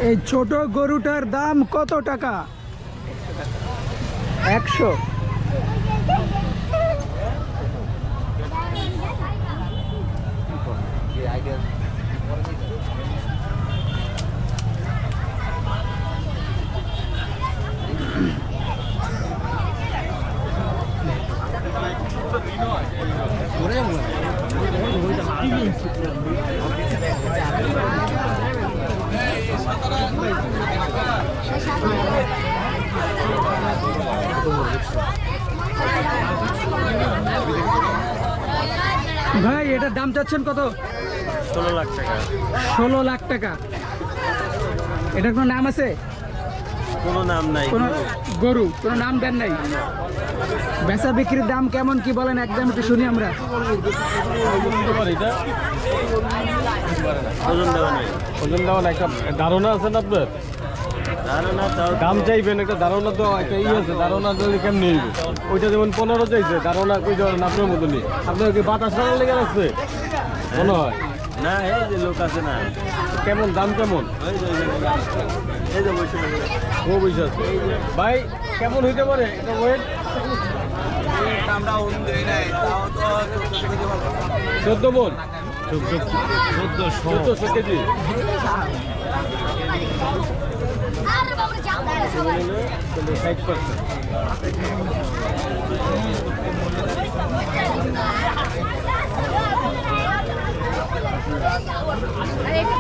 এই ছোট গরুটার দাম কত টাকা? 100। ভাই এটার দাম চাচ্ছেন কত? 16 লাখ টাকা। 16 লাখ টাকা। এটার কোনো নাম আছে? কোনো নাম নাই। কোনো গরু কোনো নাম দেন নাই? বেচা বিক্রির দাম কেমন কি বলেন একদম একটু শুনি আমরা। ওজন দেওয়া নাই। ওজন দেওয়া না, একটা ধারণা আছে না আপনার? ধারণা তাও দাম চাইবেন, একটা ধারণা তো একটা আছে, ধারণা দিলে কেমনি হইবে? ওইটা যেমন 15 চাইছে, ধারণা কই যাবেন আপনার মতনই। আপনার কি বাতাস লাগার লেগে রাখছে মনে হয়? না, এই যে লোক আছে না, কেমন দাম কেমন? এই যে বসে আছে। ও বুঝে আছে ভাই, কেমন হইতে পারে এটা ওয়েট? আমরা ওজন দেই নাই, তাও তো 14 মন, 1400 কেজি।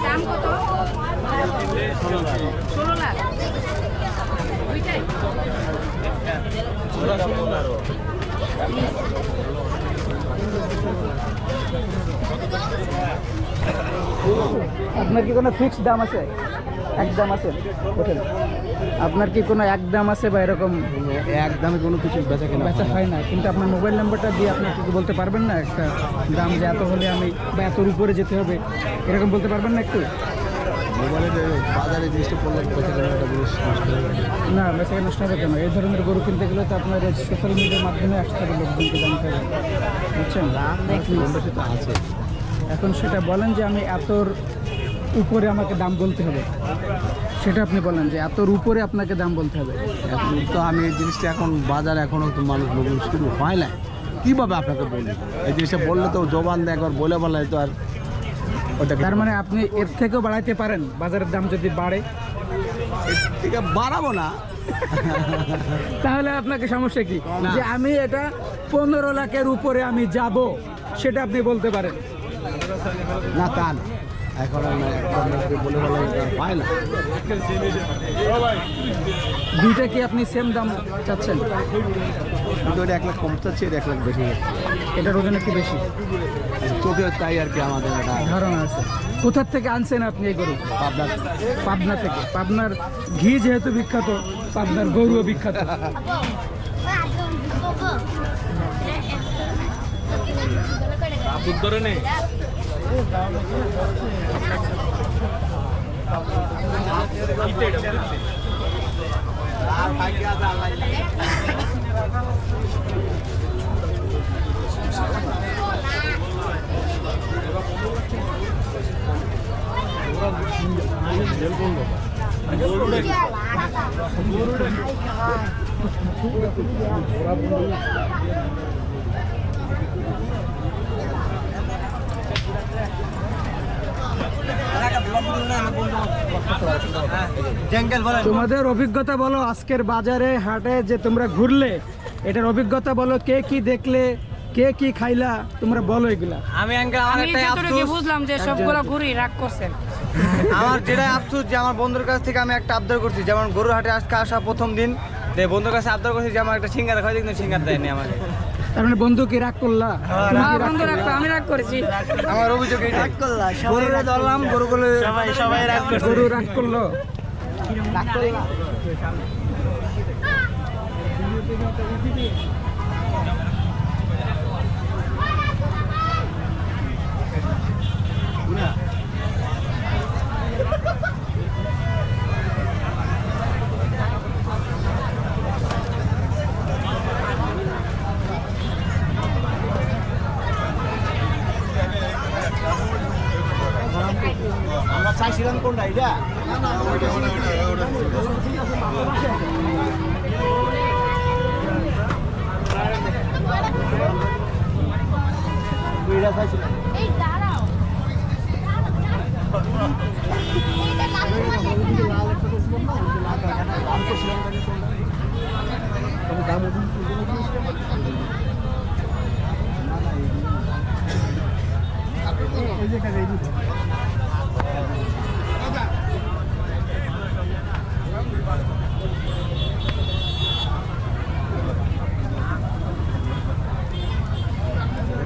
দাম কত? 16 লাখ। ওইটাই আপনার কি কোনো ফিক্সড দাম আছে? এক দাম আছে? বলেন আপনার কি কোনো এক দাম আছে বা এরকম? একদমই কোনো কিছু বেচা কেনা বেচা হয় না, কিন্তু আপনার মোবাইল নাম্বারটা দিয়ে আপনি কি বলতে পারবেন না একটা দাম, যে এত হলে আমি বা এতর উপরে যেতে হবে, এরকম বলতে পারবেন না একটু? মোবাইলে বাজারে জিনিসটা পড়লে বেচা কেনা একটা জিনিস নষ্ট হয়ে যাবে। না বেচা কেনা নষ্ট হবে কেন? এই ধরনের গরু কিনতে গেলে তো আপনার সোশ্যাল মিডিয়ার মাধ্যমে আসতে হবে, লোকজনকে জানতে হবে, বুঝছেন? সেটা আছে। এখন সেটা বলেন যে আমি এতর উপরে আমাকে দাম বলতে হবে, সেটা আপনি বলেন যে এতর উপরে আপনাকে দাম বলতে হবে। এখন তো আমি এই জিনিসটা এখন বাজারে এখনও তো মানুষ লোকজন শুরু হয় না, কীভাবে আপনাকে বলি? এই জিনিসটা বললে তো জবান দেয়, একবার বলে বলে তো আর ওটা। তার মানে আপনি এর থেকেও বাড়াইতে পারেন, বাজারের দাম যদি বাড়ে? ঠিক আছে, বাড়াবো না। তাহলে আপনাকে সমস্যা কি? না। যে আমি এটা 15 লাখের উপরে আমি যাব, সেটা আপনি বলতে পারেন। না তা না, এখন বলে বলে হয় না। দুইটা কি আপনি সেম দাম চাচ্ছেন? কিন্তু ওটা 1 লাখ কম চাচ্ছি, এটা 1 লাখ বেশি যাচ্ছে। এটার ওজন একটু বেশি চোখে তাই আর কি আমাদের একটা ধারণা আছে। কোথার থেকে আনছেন আপনি এই গরু? পাবনা। পাবনা থেকে। পাবনার ঘি যেহেতু বিখ্যাত, পাবনার গরুও বিখ্যাত। ধরে নেই। তোমাদের অভিজ্ঞতা বলো আজকের বাজারে হাটে যে তোমরা ঘুরলে, এটার অভিজ্ঞতা বলো, কে কি দেখলে, কে কি খাইলা, তোমরা বলো এগুলা। আমি যতটুকু বুঝলাম যে সবগুলো ঘুরি রাগ করছেন। আমার যেটা আফসোস যে আমার বন্ধুর কাছ থেকে আমি একটা আবদার করছি, যেমন গরুর হাটে আজকে আসা প্রথম দিন, বন্ধুর কাছে আবদার করছি যে আমার একটা সিঙ্গারা খাওয়াই, কিন্তু সিঙ্গার দেয়নি আমাকে। তার মানে বন্ধু কি রাগ করলা? তুমি কি রাগ বন্ধু করলা? রাগ, আমি রাগ করেছি। আমার অভিযোগ এই রাগ করলাম, গরুরে ধরলাম, গরুগুলো সবাই রাগ করছে। গরু রাগ করলো? চাইছিলাম কোনটা এটা এটা চাইছিলাম এই দাঁড়াও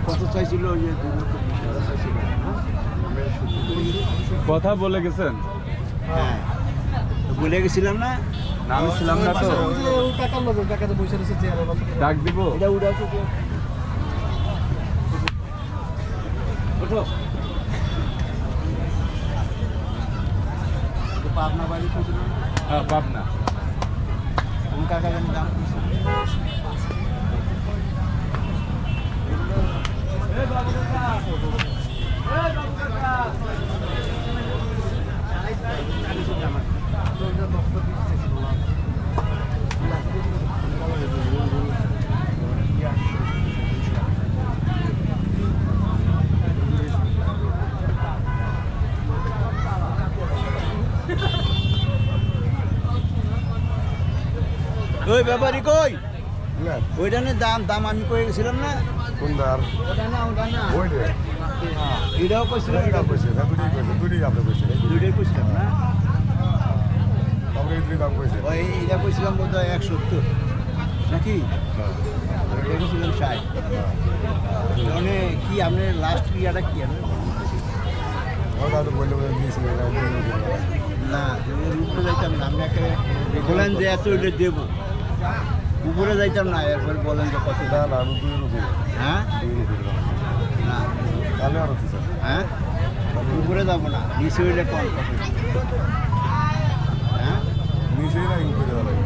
কত চাইছিল ওই যে কথা বলে গেছেন? হ্যাঁ বলে গেছিলাম না আমি ছিলাম না তো, ডাক দিব। এটা উড়া তো ওঠো পাবনা বাড়ি কত হ্যাঁ, পাবনা। কোন কাকা জানি দাম ওই ব্যাপারী কই ওইটা না দাম আমি কই গেছিলাম না কোনদার ওটা না ওই রে এটাও কইছিলাম এটা কইছে না দুটোই আপনি কইছে দুইটাই কইছিলাম না আমরা এই দাম কইছে ওই এটা কইছিলাম বোধ হয় 170 নাকি এটা কইছিলাম 60 মানে কি আপনি লাস্ট ক্রিয়াটা কি আপনি ওটা তো বললে দিয়েছিল না উপরে যাইতাম না আপনি একটা বলেন যে এত এটা দেবো উপরে যাইতাম না এরপর বলেন যে কত না না আমি 2 রুপি হ্যাঁ 2 রুপি না তাহলে আর হচ্ছে স্যার হ্যাঁ উপরে যাবো না নিচে হইলে কম হ্যাঁ নিচেই না উপরে দেওয়া লাগে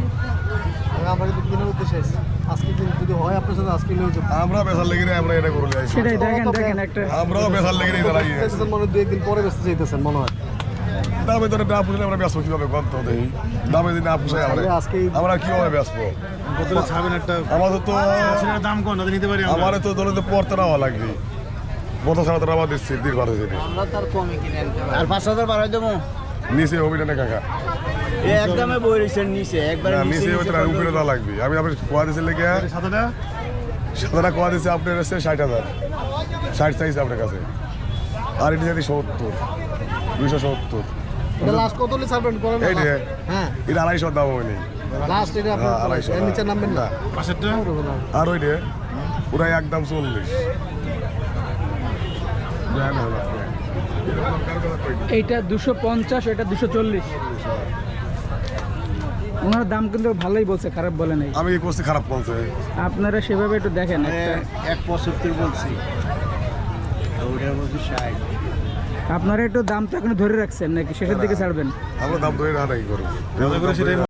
আমরা কিন্তু কেনার উদ্দেশ্যে আছি আজকে দিন যদি হয় আপনার সাথে আজকে নিয়ে যাবো আমরা বেসার লেগে নেই আমরা এটা করে যাই সেটাই দেখেন একটা আমরাও বেসার লেগে নেই দাঁড়াই মনে 2 দিন পরে ব্যস্ত চাইতেছেন মনে হয় দামে তো না পুষলে আমরা ব্যস্ত কিভাবে কত দেই দামে যদি না পুষাই আমরা আমরা কিভাবে ব্যস্ত কতটা ছাড়বেন একটা আমাদের তো দাম কোন নিতে পারি আমারে তো ধরে তো পড়তে নেওয়া লাগবে কত ছাড়া তো আমার দিচ্ছি দীর্ঘ আমরা তার কমে কিনে আনতে পারি আর 5,000 বাড়াই দেবো নিচে অভিটা না কাকা এই একদমে বই রয়েছেন নিচে একবার না নিচে ওই তো উপরে না লাগবে আমি আপনি কোয়া দিয়েছেন লেগে সাদাটা কোয়া দিয়েছে আপনার হচ্ছে 60,000 60 চাইছে আপনার কাছে আর এটি যদি 70 270 এটা লাস্ট কত হলে ছাড়বেন করেন এই যে হ্যাঁ এটা 250 দাম হয়নি লাস্ট এটা হ্যাঁ, আপনার 250 এর নিচে নামবেন না পাশেরটা আর ওই রে পুরাই একদম 40 জান হলো এইটা 250, এটা 240। ওনার দাম কিন্তু ভালোই বলছে, খারাপ বলে নাই। আমি এই করছি খারাপ বলছে আপনারা সেভাবে একটু দেখেন একটা 175 বলছি ওটার বলছি 60 আপনারা একটু দামটা এখন ধরে রাখছেন নাকি শেষের দিকে ছাড়বেন? আমরা দাম ধরে না কি করব